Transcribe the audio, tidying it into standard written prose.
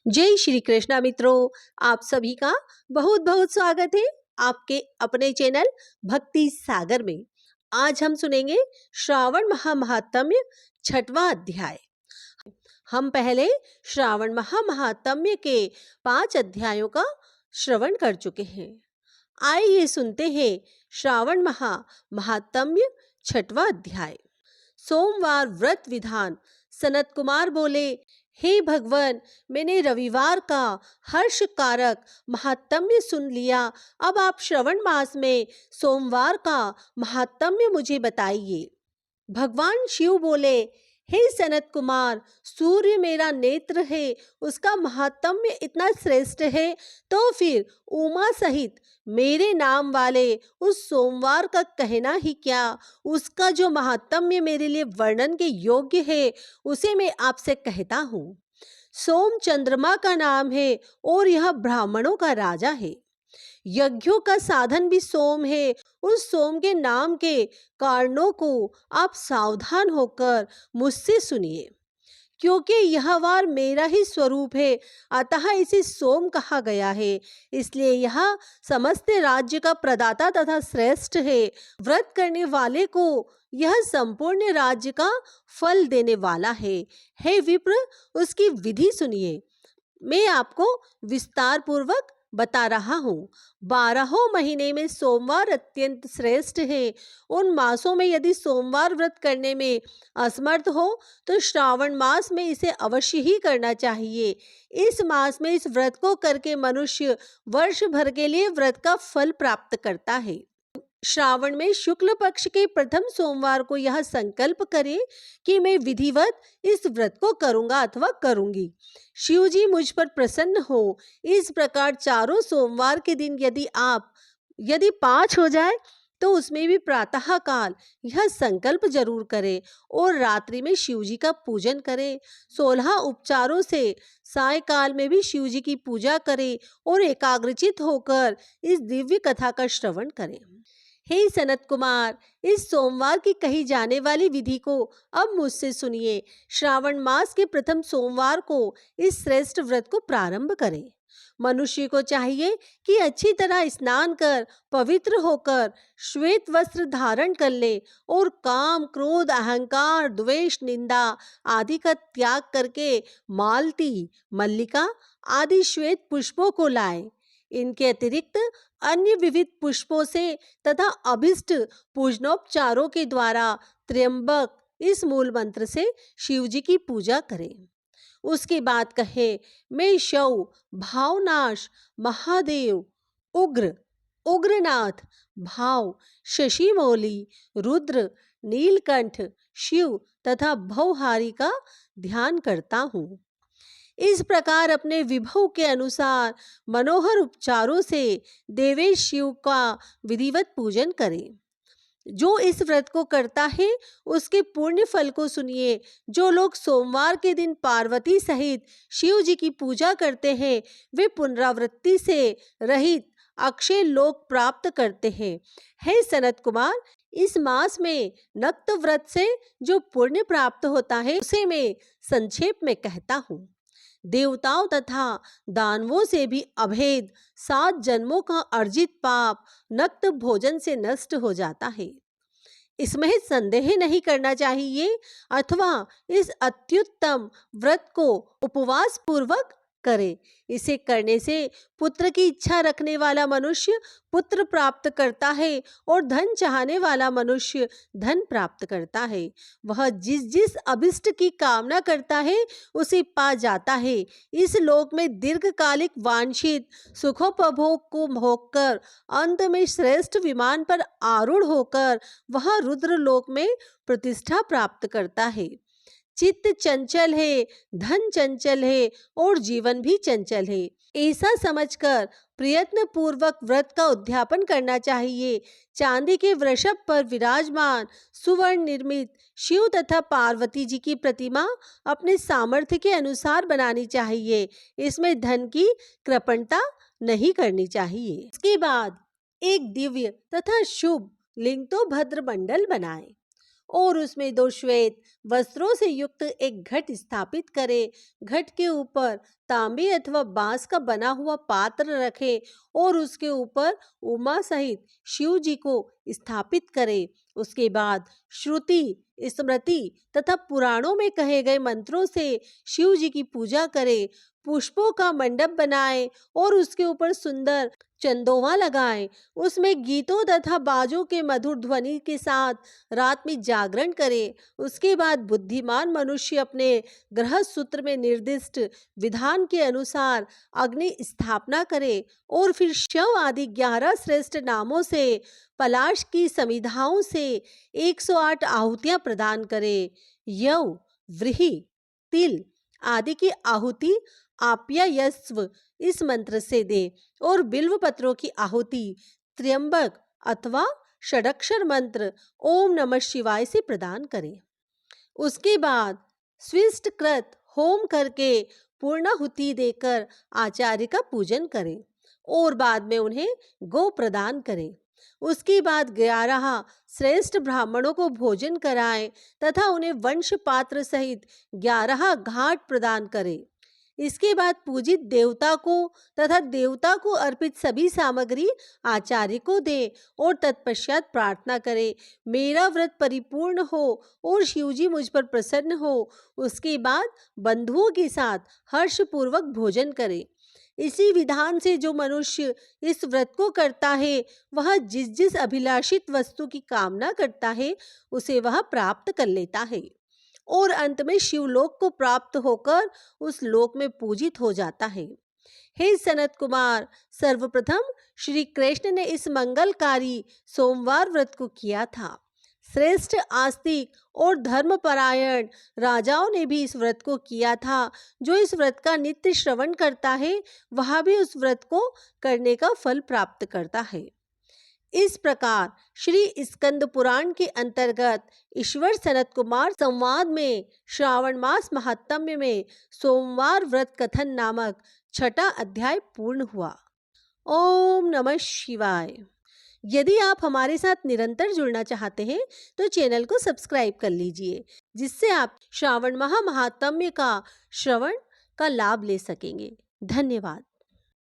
जय श्री कृष्णा मित्रों, आप सभी का बहुत बहुत स्वागत है आपके अपने चैनल भक्ति सागर में। आज हम सुनेंगे श्रावण महात्म्य छठवां अध्याय। हम पहले श्रावण महात्म्य के 5 अध्यायों का श्रवण कर चुके हैं। आइए सुनते हैं श्रावण महात्म्य छठवां अध्याय। सोमवार व्रत विधान। सनत कुमार बोले, हे भगवान, मैंने रविवार का हर्ष कारक महात्म्य सुन लिया। अब आप श्रवण मास में सोमवार का महात्म्य मुझे बताइए। भगवान शिव बोले, हे सनत कुमार, सूर्य मेरा नेत्र है, उसका महात्म्य इतना श्रेष्ठ है, तो फिर उमा सहित मेरे नाम वाले उस सोमवार का कहना ही क्या। उसका जो महात्म्य मेरे लिए वर्णन के योग्य है, उसे मैं आपसे कहता हूँ। सोम चंद्रमा का नाम है और यह ब्राह्मणों का राजा है। यज्ञों का साधन भी सोम है। उस सोम के नाम के कारणों को आप सावधान होकर मुझसे सुनिए, क्योंकि यह वार मेरा ही स्वरूप है, अतः इसे सोम कहा गया है। इसलिए यह समस्त राज्य का प्रदाता तथा श्रेष्ठ है। व्रत करने वाले को यह संपूर्ण राज्य का फल देने वाला है। हे विप्र, उसकी विधि सुनिए। मैं आपको विस्तार पूर्वक बता रहा हूँ। 12 महीने में सोमवार अत्यंत श्रेष्ठ है। उन मासों में यदि सोमवार व्रत करने में असमर्थ हो तो श्रावण मास में इसे अवश्य ही करना चाहिए। इस मास में इस व्रत को करके मनुष्य वर्ष भर के लिए व्रत का फल प्राप्त करता है। श्रावण में शुक्ल पक्ष के प्रथम सोमवार को यह संकल्प करें कि मैं विधिवत इस व्रत को करूंगा अथवा करूंगी। शिव जी मुझ पर प्रसन्न हो। इस प्रकार चारों सोमवार के दिन यदि 5 हो जाए तो उसमें भी प्रातः काल यह संकल्प जरूर करें और रात्रि में शिव जी का पूजन करें। 16 उपचारों से सायकाल में भी शिव जी की पूजा करें और एकाग्रचित होकर इस दिव्य कथा का श्रवण करें। हे सनत कुमार, इस सोमवार की कही जाने वाली विधि को अब मुझसे सुनिए। श्रावण मास के प्रथम सोमवार को इस श्रेष्ठ व्रत को प्रारंभ करें। मनुष्य को चाहिए कि अच्छी तरह स्नान कर पवित्र होकर श्वेत वस्त्र धारण कर ले और काम, क्रोध, अहंकार, द्वेष, निंदा आदि का त्याग करके मालती, मल्लिका आदि श्वेत पुष्पों को लाए। इनके अतिरिक्त अन्य विविध पुष्पों से तथा अभिष्ट पूजनोपचारों के द्वारा त्र्यंबक इस मूल मंत्र से शिव जी की पूजा करें। उसके बाद कहे, मैं शव, भावनाश, महादेव, उग्र, उग्रनाथ, भाव, शशि मौली, रुद्र, नीलकंठ, शिव तथा भवहारी का ध्यान करता हूँ। इस प्रकार अपने विभव के अनुसार मनोहर उपचारों से देवेश शिव का विधिवत पूजन करें। जो इस व्रत को करता है उसके पुण्य फल को सुनिए। जो लोग सोमवार के दिन पार्वती सहित शिव जी की पूजा करते हैं वे पुनरावृत्ति से रहित अक्षय लोक प्राप्त करते हैं। हे सनत कुमार, इस मास में नक्त व्रत से जो पुण्य प्राप्त होता है उसे मैं संक्षेप में कहता हूँ। देवताओं तथा दानवों से भी अभेद 7 जन्मों का अर्जित पाप नक्त भोजन से नष्ट हो जाता है। इसमें संदेह नहीं करना चाहिए अथवा इस अत्युत्तम व्रत को उपवास पूर्वक करे। इसे करने से पुत्र की इच्छा रखने वाला मनुष्य पुत्र प्राप्त करता है और धन चाहने वाला मनुष्य धन प्राप्त करता है। वह जिस जिस अभिष्ट की कामना करता है उसे पा जाता है। इस लोक में दीर्घकालिक वांछित सुखोपभोग को भोगकर अंत में श्रेष्ठ विमान पर आरूढ़ होकर वह रुद्र लोक में प्रतिष्ठा प्राप्त करता है। चित्त चंचल है, धन चंचल है और जीवन भी चंचल है। ऐसा समझकर प्रयत्न पूर्वक व्रत का उद्यापन करना चाहिए। चांदी के वृषभ पर विराजमान सुवर्ण निर्मित शिव तथा पार्वती जी की प्रतिमा अपने सामर्थ्य के अनुसार बनानी चाहिए। इसमें धन की कृपणता नहीं करनी चाहिए। इसके बाद एक दिव्य तथा शुभ लिंग तो भद्र मंडल बनाए। और उसमें 2 श्वेत वस्त्रों से युक्त एक घट स्थापित करें। घट के ऊपर तांबे अथवा बांस का बना हुआ पात्र रखें और उसके ऊपर उमा सहित शिव जी को स्थापित करें। उसके बाद श्रुति, स्मृति तथा पुराणों में कहे गए मंत्रों से शिव जी की पूजा करें। पुष्पों का मंडप बनाएं और उसके ऊपर सुंदर चंदोवा लगाएं। उसमें गीतों तथा बाजों के मधुर ध्वनि के साथ रात में जागरण करें। उसके बाद बुद्धिमान मनुष्य अपने गृह सूत्र में निर्दिष्ट विधान के अनुसार अग्नि स्थापना करे और फिर शव आदि 11 श्रेष्ठ नामों से पलाश की समिधाओं से 108 आहुतियां प्रदान करे। यव, व्रीहि, तिल आदि की आहुति आप्यायस्व इस मंत्र से दे और बिल्व पत्रों की आहुति त्र्यंबक अथवा षडक्षर मंत्र ओम नमः शिवाय से प्रदान करें। उसके बाद स्विष्टकृत होम करके पूर्णाहुति देकर आचार्य का पूजन करें और बाद में उन्हें गो प्रदान करें। उसके बाद 11 श्रेष्ठ ब्राह्मणों को भोजन कराएं तथा उन्हें वंश पात्र सहित 11 घाट प्रदान करें। इसके बाद पूजित देवता को तथा देवता को अर्पित सभी सामग्री आचार्य को दे और तत्पश्चात प्रार्थना करे, मेरा व्रत परिपूर्ण हो और शिवजी मुझ पर प्रसन्न हो। उसके बाद बंधुओं के साथ हर्षपूर्वक भोजन करे। इसी विधान से जो मनुष्य इस व्रत को करता है वह जिस जिस अभिलाषित वस्तु की कामना करता है उसे वह प्राप्त कर लेता है और अंत में शिवलोक को प्राप्त होकर उस लोक में पूजित हो जाता है। हे सनत कुमार, सर्वप्रथम श्री कृष्ण ने इस मंगलकारी सोमवार व्रत को किया था। श्रेष्ठ आस्तिक और धर्मपरायण राजाओं ने भी इस व्रत को किया था। जो इस व्रत का नित्य श्रवण करता है वह भी उस व्रत को करने का फल प्राप्त करता है। इस प्रकार श्री स्कंद पुराण के अंतर्गत ईश्वर सनत कुमार संवाद में श्रावण मास महात्म्य में सोमवार व्रत कथन नामक 6वां अध्याय पूर्ण हुआ। ओम नमः शिवाय। यदि आप हमारे साथ निरंतर जुड़ना चाहते हैं तो चैनल को सब्सक्राइब कर लीजिए, जिससे आप श्रावण माह महात्म्य का श्रवण का लाभ ले सकेंगे। धन्यवाद।